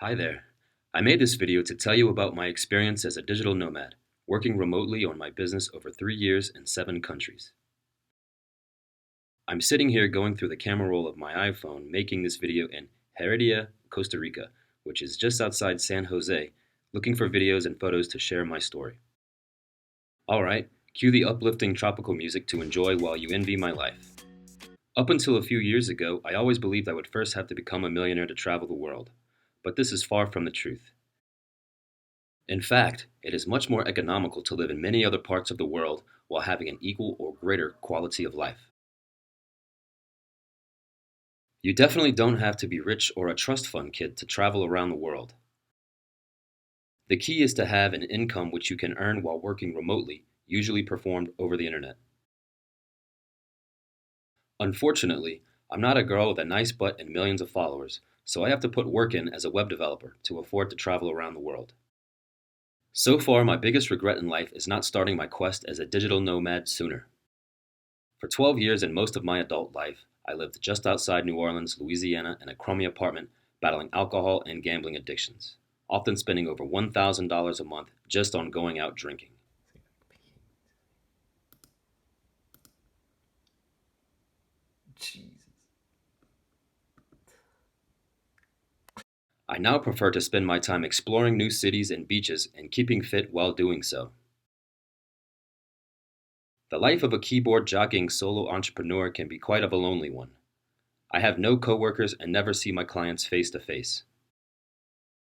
Hi there. I made this video to tell you about my experience as a digital nomad, working remotely on my business over 3 years in 7 countries. I'm sitting here going through the camera roll of my iPhone making this video in Heredia, Costa Rica, which is just outside San Jose, looking for videos and photos to share my story. Alright, cue the uplifting tropical music to enjoy while you envy my life. Up until a few years ago, I always believed I would first have to become a millionaire to travel the world, but this is far from the truth. In fact, it is much more economical to live in many other parts of the world while having an equal or greater quality of life. You definitely don't have to be rich or a trust fund kid to travel around the world. The key is to have an income which you can earn while working remotely, usually performed over the internet. Unfortunately, I'm not a girl with a nice butt and millions of followers, so I have to put work in as a web developer to afford to travel around the world. So far, my biggest regret in life is not starting my quest as a digital nomad sooner. For 12 years and most of my adult life, I lived just outside New Orleans, Louisiana, in a crummy apartment, battling alcohol and gambling addictions, often spending over $1,000 a month just on going out drinking. Jesus. I now prefer to spend my time exploring new cities and beaches and keeping fit while doing so. The life of a keyboard jockeying solo entrepreneur can be quite of a lonely one. I have no coworkers and never see my clients face to face.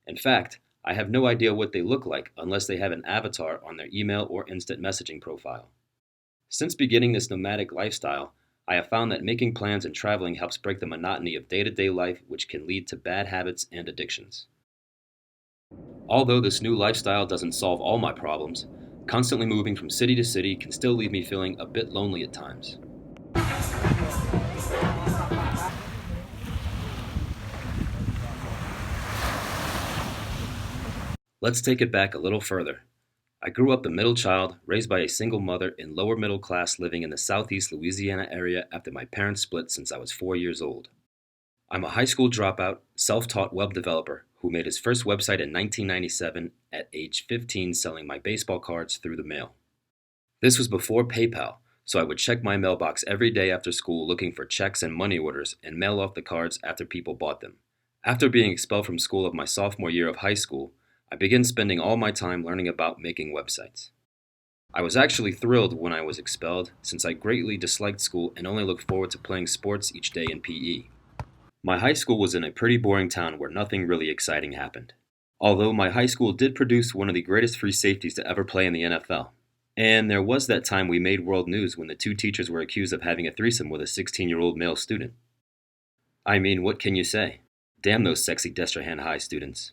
In fact, I have no idea what they look like unless they have an avatar on their email or instant messaging profile. Since beginning this nomadic lifestyle, I have found that making plans and traveling helps break the monotony of day to day life, which can lead to bad habits and addictions. Although this new lifestyle doesn't solve all my problems, constantly moving from city to city can still leave me feeling a bit lonely at times. Let's take it back a little further. I grew up the middle child, raised by a single mother in lower middle class living in the southeast Louisiana area after my parents split since I was 4 years old. I'm a high school dropout, self taught web developer who made his first website in 1997 at age 15 selling my baseball cards through the mail. This was before PayPal, so I would check my mailbox every day after school looking for checks and money orders and mail off the cards after people bought them. After being expelled from school of my sophomore year of high school, I began spending all my time learning about making websites. I was actually thrilled when I was expelled since I greatly disliked school and only looked forward to playing sports each day in PE. My high school was in a pretty boring town where nothing really exciting happened. Although my high school did produce one of the greatest free safeties to ever play in the NFL. And there was that time we made world news when the two teachers were accused of having a threesome with a 16-year-old male student. I mean, what can you say? Damn those sexy Destrehan High students.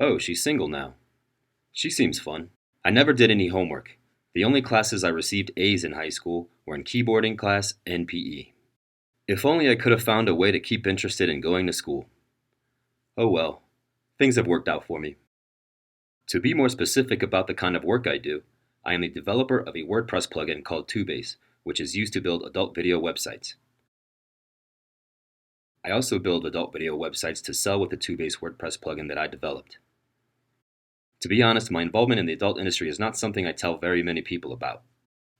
Oh, she's single now. She seems fun. I never did any homework. The only classes I received A's in high school were in keyboarding class and PE. If only I could have found a way to keep interested in going to school. Oh well, things have worked out for me. To be more specific about the kind of work I do, I am the developer of a WordPress plugin called Tubase, which is used to build adult video websites. I also build adult video websites to sell with the Tubase WordPress plugin that I developed. To be honest, my involvement in the adult industry is not something I tell very many people about.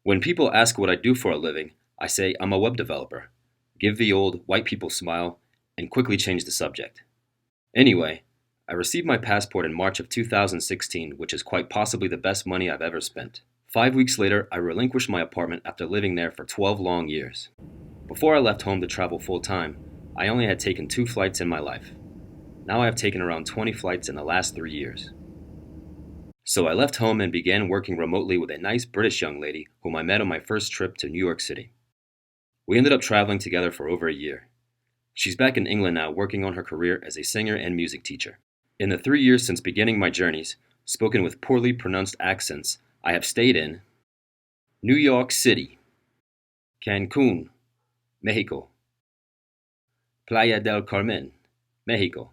When people ask what I do for a living, I say I'm a web developer, give the old white people smile, and quickly change the subject. Anyway, I received my passport in March of 2016, which is quite possibly the best money I've ever spent. 5 weeks later, I relinquished my apartment after living there for 12 long years. Before I left home to travel full time, I only had taken 2 flights in my life. Now I have taken around 20 flights in the last 3 years. So I left home and began working remotely with a nice British young lady whom I met on my first trip to New York City. We ended up traveling together for over a year. She's back in England now working on her career as a singer and music teacher. In the 3 years since beginning my journeys, spoken with poorly pronounced accents, I have stayed in New York City, Cancun, Mexico, Playa del Carmen, Mexico,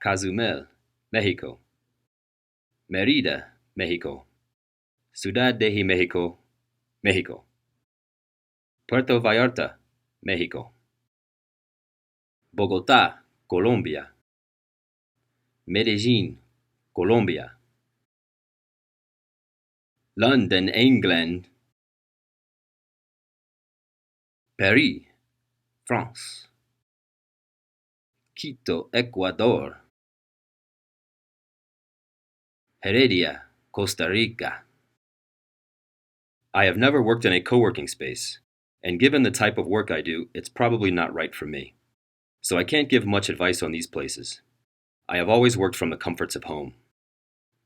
Cozumel, Mexico, Merida, Mexico, Ciudad de Mexico, Mexico, Puerto Vallarta, Mexico, Bogotá, Colombia. Medellín, Colombia. London, England. Paris, France. Quito, Ecuador. Heredia, Costa Rica. I have never worked in a co-working space, and given the type of work I do, it's probably not right for me. So I can't give much advice on these places. I have always worked from the comforts of home.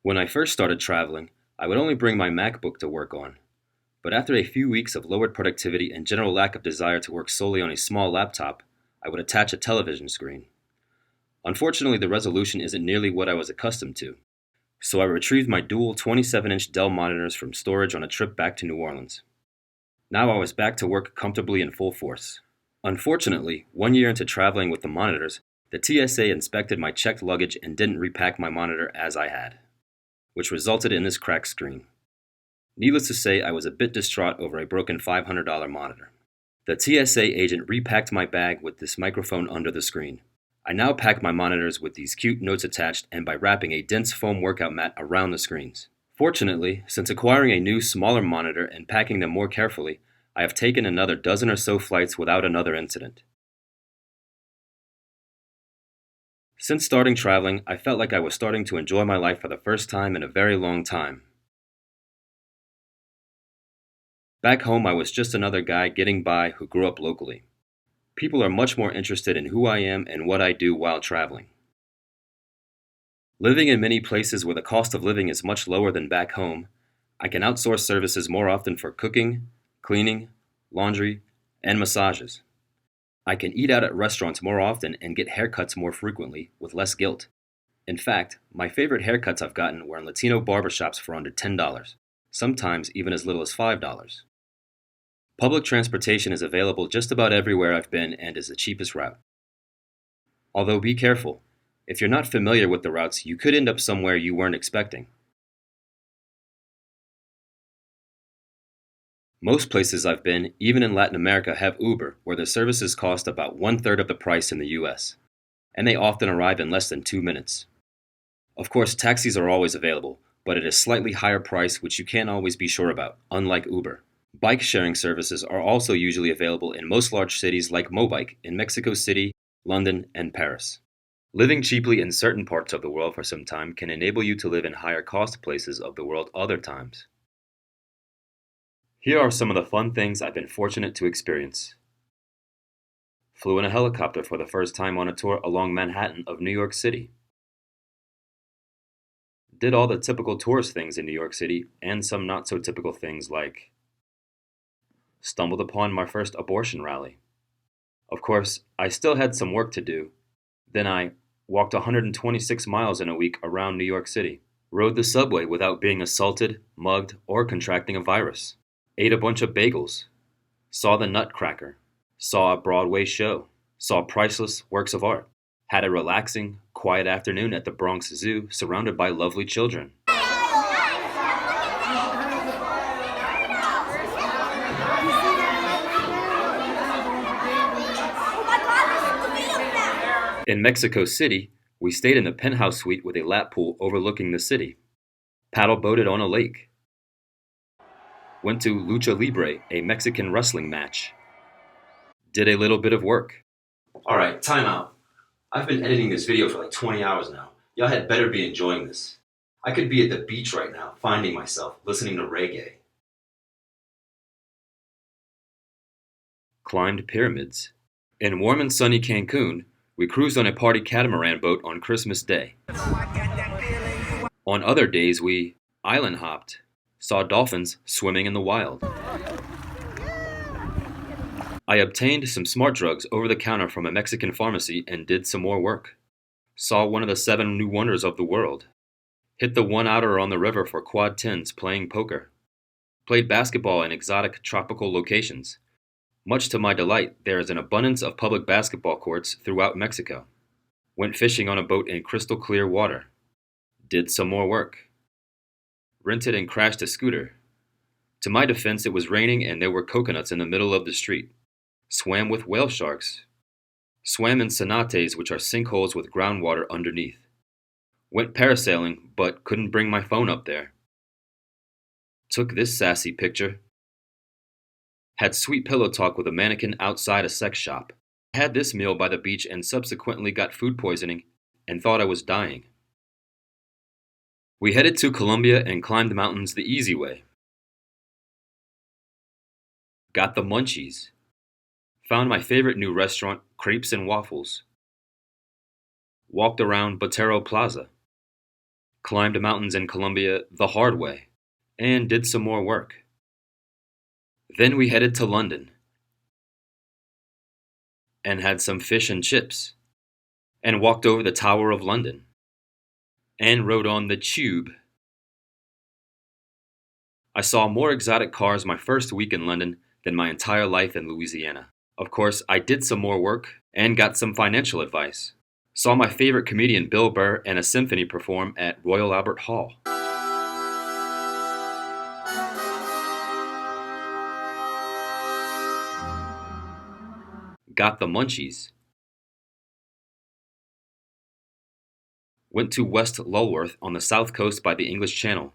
When I first started traveling, I would only bring my MacBook to work on. But after a few weeks of lowered productivity and general lack of desire to work solely on a small laptop, I would attach a television screen. Unfortunately, the resolution isn't nearly what I was accustomed to, so I retrieved my dual 27-inch Dell monitors from storage on a trip back to New Orleans. Now I was back to work comfortably in full force. Unfortunately, 1 year into traveling with the monitors, the TSA inspected my checked luggage and didn't repack my monitor as I had, which resulted in this cracked screen. Needless to say, I was a bit distraught over a broken $500 monitor. The TSA agent repacked my bag with this microphone under the screen. I now pack my monitors with these cute notes attached and by wrapping a dense foam workout mat around the screens. Fortunately, since acquiring a new, smaller monitor and packing them more carefully, I have taken another dozen or so flights without another incident. Since starting traveling, I felt like I was starting to enjoy my life for the first time in a very long time. Back home, I was just another guy getting by who grew up locally. People are much more interested in who I am and what I do while traveling. Living in many places where the cost of living is much lower than back home, I can outsource services more often for cooking, cleaning, laundry, and massages. I can eat out at restaurants more often and get haircuts more frequently with less guilt. In fact, my favorite haircuts I've gotten were in Latino barbershops for under $10, sometimes even as little as $5. Public transportation is available just about everywhere I've been and is the cheapest route. Although be careful, if you're not familiar with the routes, you could end up somewhere you weren't expecting. Most places I've been, even in Latin America, have Uber, where the services cost about 1/3 of the price in the US, and they often arrive in less than 2 minutes. Of course, taxis are always available, but at a slightly higher price which you can't always be sure about, unlike Uber. Bike sharing services are also usually available in most large cities like Mobike in Mexico City, London, and Paris. Living cheaply in certain parts of the world for some time can enable you to live in higher cost places of the world other times. Here are some of the fun things I've been fortunate to experience. Flew in a helicopter for the first time on a tour along Manhattan of New York City. Did all the typical tourist things in New York City and some not so typical things like stumbled upon my first abortion rally. Of course, I still had some work to do. Then I walked 126 miles in a week around New York City. Rode the subway without being assaulted, mugged, or contracting a virus. Ate a bunch of bagels. Saw the Nutcracker. Saw a Broadway show. Saw priceless works of art. Had a relaxing, quiet afternoon at the Bronx Zoo surrounded by lovely children. In Mexico City, we stayed in a penthouse suite with a lap pool overlooking the city. Paddle boated on a lake. Went to Lucha Libre, a Mexican wrestling match. Did a little bit of work. Alright, time out. I've been editing this video for like 20 hours now. Y'all had better be enjoying this. I could be at the beach right now, finding myself, listening to reggae. Climbed pyramids. In warm and sunny Cancun, we cruised on a party catamaran boat on Christmas Day. On other days, we island hopped, saw dolphins swimming in the wild. I obtained some smart drugs over the counter from a Mexican pharmacy and did some more work. Saw one of the 7 new wonders of the world. Hit the one-outer on the river for quad tens playing poker. Played basketball in exotic tropical locations. Much to my delight, there is an abundance of public basketball courts throughout Mexico. Went fishing on a boat in crystal clear water. Did some more work. Rented and crashed a scooter. To my defense, it was raining and there were coconuts in the middle of the street. Swam with whale sharks. Swam in cenotes, which are sinkholes with groundwater underneath. Went parasailing, but couldn't bring my phone up there. Took this sassy picture. Had sweet pillow talk with a mannequin outside a sex shop. Had this meal by the beach and subsequently got food poisoning and thought I was dying. We headed to Colombia and climbed the mountains the easy way. Got the munchies. Found my favorite new restaurant, Crepes and Waffles. Walked around Botero Plaza. Climbed mountains in Colombia the hard way. And did some more work. Then we headed to London. And had some fish and chips. And walked over the Tower of London. And rode on the tube. I saw more exotic cars my first week in London than my entire life in Louisiana. Of course, I did some more work and got some financial advice. Saw my favorite comedian Bill Burr and a symphony perform at Royal Albert Hall. Got the munchies. Went to West Lulworth on the south coast by the English Channel,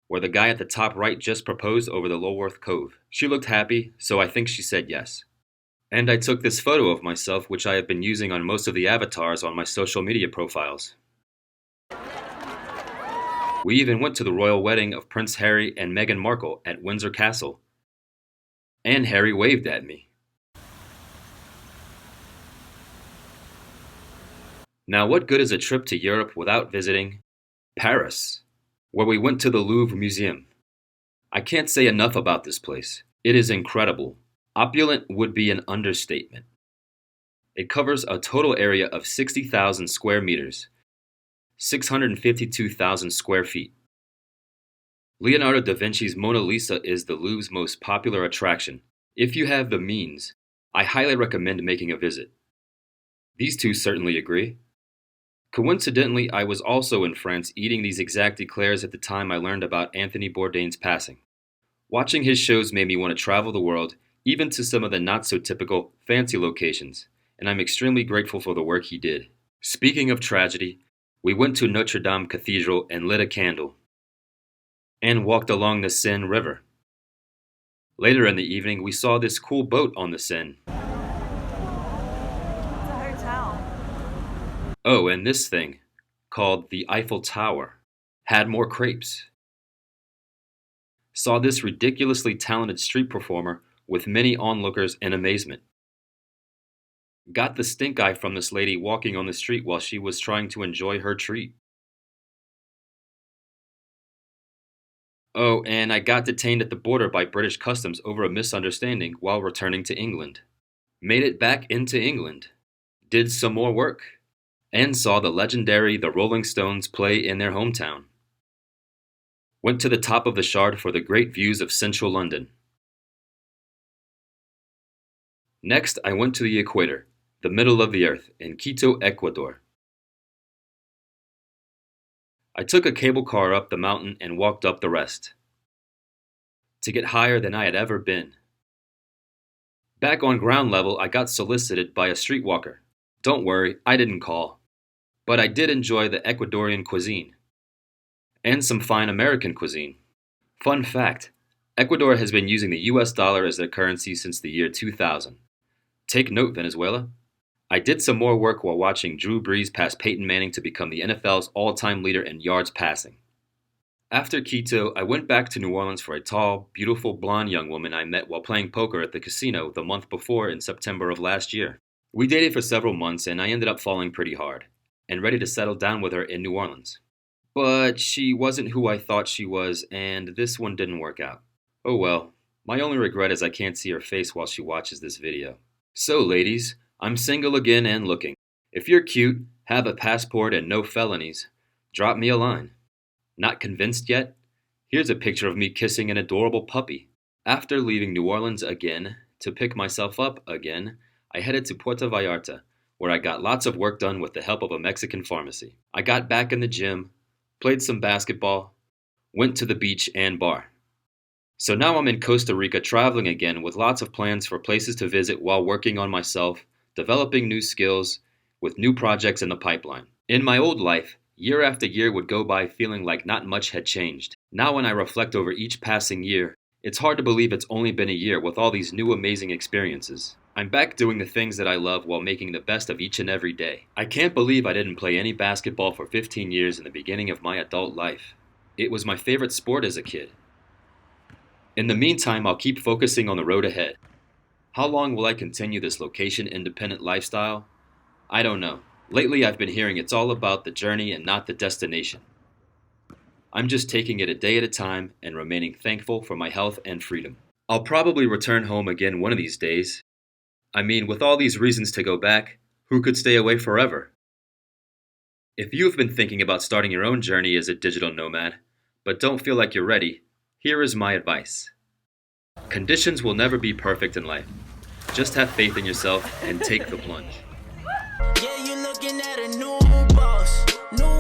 where the guy at the top right just proposed over the Lulworth Cove. She looked happy, so I think she said yes. And I took this photo of myself, which I have been using on most of the avatars on my social media profiles. We even went to the royal wedding of Prince Harry and Meghan Markle at Windsor Castle. And Harry waved at me. Now, what good is a trip to Europe without visiting Paris, where we went to the Louvre Museum? I can't say enough about this place. It is incredible. Opulent would be an understatement. It covers a total area of 60,000 square meters, 652,000 square feet. Leonardo da Vinci's Mona Lisa is the Louvre's most popular attraction. If you have the means, I highly recommend making a visit. These two certainly agree. Coincidentally, I was also in France eating these exact eclairs at the time I learned about Anthony Bourdain's passing. Watching his shows made me want to travel the world, even to some of the not-so-typical, fancy locations, and I'm extremely grateful for the work he did. Speaking of tragedy, we went to Notre Dame Cathedral and lit a candle, and walked along the Seine River. Later in the evening, we saw this cool boat on the Seine. Oh, and this thing, called the Eiffel Tower, had more crepes. Saw this ridiculously talented street performer with many onlookers in amazement. Got the stink eye from this lady walking on the street while she was trying to enjoy her treat. Oh, and I got detained at the border by British Customs over a misunderstanding while returning to England. Made it back into England. Did some more work. And saw the legendary The Rolling Stones play in their hometown. Went to the top of the Shard for the great views of central London. Next, I went to the equator, the middle of the earth, in Quito, Ecuador. I took a cable car up the mountain and walked up the rest, to get higher than I had ever been. Back on ground level, I got solicited by a streetwalker. Don't worry, I didn't call. But I did enjoy the Ecuadorian cuisine, and some fine American cuisine. Fun fact, Ecuador has been using the US dollar as their currency since the year 2000. Take note, Venezuela. I did some more work while watching Drew Brees pass Peyton Manning to become the NFL's all-time leader in yards passing. After Quito, I went back to New Orleans for a tall, beautiful blonde young woman I met while playing poker at the casino the month before in September of last year. We dated for several months and I ended up falling pretty hard, and ready to settle down with her in New Orleans. But she wasn't who I thought she was, and this one didn't work out. Oh well, my only regret is I can't see her face while she watches this video. So ladies, I'm single again and looking. If you're cute, have a passport and no felonies, drop me a line. Not convinced yet? Here's a picture of me kissing an adorable puppy. After leaving New Orleans again, to pick myself up again, I headed to Puerto Vallarta, where I got lots of work done with the help of a Mexican pharmacy. I got back in the gym, played some basketball, went to the beach and bar. So now I'm in Costa Rica traveling again with lots of plans for places to visit while working on myself, developing new skills, with new projects in the pipeline. In my old life, year after year would go by feeling like not much had changed. Now when I reflect over each passing year, it's hard to believe it's only been a year with all these new amazing experiences. I'm back doing the things that I love while making the best of each and every day. I can't believe I didn't play any basketball for 15 years in the beginning of my adult life. It was my favorite sport as a kid. In the meantime, I'll keep focusing on the road ahead. How long will I continue this location-independent lifestyle? I don't know. Lately, I've been hearing it's all about the journey and not the destination. I'm just taking it a day at a time and remaining thankful for my health and freedom. I'll probably return home again one of these days. I mean, with all these reasons to go back, who could stay away forever? If you've been thinking about starting your own journey as a digital nomad, but don't feel like you're ready, here is my advice. Conditions will never be perfect in life. Just have faith in yourself and take the plunge. Yeah, you're looking at a new boss. New